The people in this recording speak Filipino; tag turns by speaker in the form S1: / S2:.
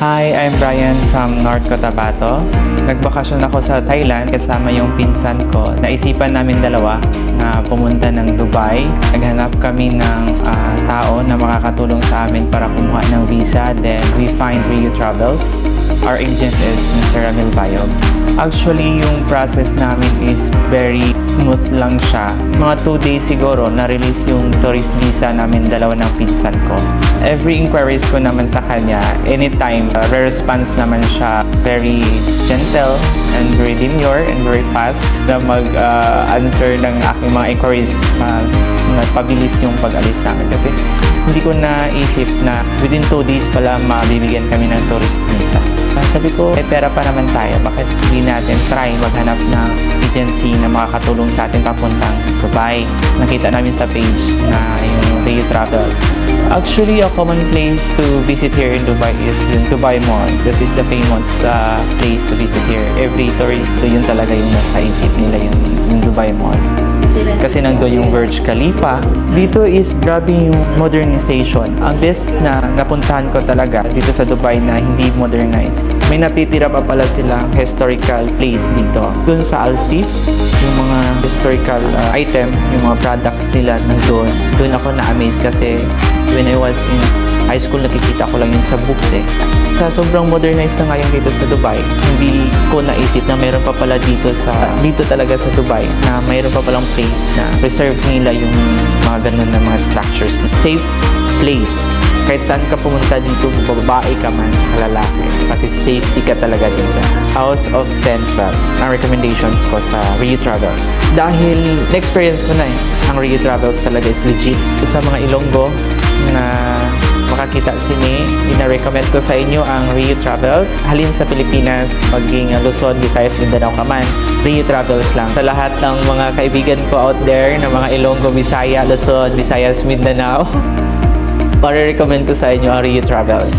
S1: Hi, I'm Brian from North Cotabato. Nagbakasyon ako sa Thailand kasama yung pinsan ko. Naisipan namin dalawa na pumunta ng Dubai. Naghanap kami ng tao na makakatulong sa amin para kumuha ng visa. Then we find Rio Travels. Our agent is Mr. Ramil Bayog. Actually, yung process namin is very smooth lang siya. Mga 2 days siguro, na-release yung tourist visa namin dalawa ng pinsan ko. Every inquiries ko naman sa kanya, anytime, re-response naman siya. Very gentle and very demure and very fast na mag-answer ng aking mga inquiries. Mas nagpabilis yung pag-alis namin kasi hindi ko naisip na within 2 days pala mabibigyan kami ng tourist visa. Sabi ko, may pera pa naman tayo. Bakit hindi natin try maghanap ng agency na makakatulong sa atin papuntang Dubai? Nakita namin sa page na yung Rio Travel. Actually, a common place to visit here in Dubai is yung Dubai Mall. This is the famous place to visit here. Every tourist, yun talaga yung nasa isip nila yung Dubai Mall. Kasi nandun yung Burj Khalifa. Dito is grabe yung modernization. Ang best na napuntahan ko talaga dito sa Dubai na hindi modernized. May natitira pa pala silang historical place dito. Doon sa Al Seef, yung mga historical item, yung mga products nila nandun. Doon ako na-amaze kasi when I was in high school, nakikita ko lang yun sa books eh. Sa sobrang modernized na ngayon dito sa Dubai, hindi ko naisip na mayroon pa pala dito talaga sa Dubai na mayroon pa palang place na preserve nila yung mga ganun na mga structures na safe place. Kahit saan ka pumunta dito, babae ka man, sa lalaki. Kasi safety ka talaga dito. Out of 10, 12 ang recommendations ko sa Rio Travels. Dahil na-experience ko na eh, ang Rio Travels talaga is legit. So sa mga Ilonggo na makakita sini, ina-recommend ko sa inyo ang Rio Travels. Halin sa Pilipinas, maging Luzon, Visayas, Mindanao ka man, Rio Travels lang. Sa lahat ng mga kaibigan ko out there na mga Ilonggo, Visaya, Luzon, Visayas, Mindanao, para-recommend ko sa inyo ang Rio Travels.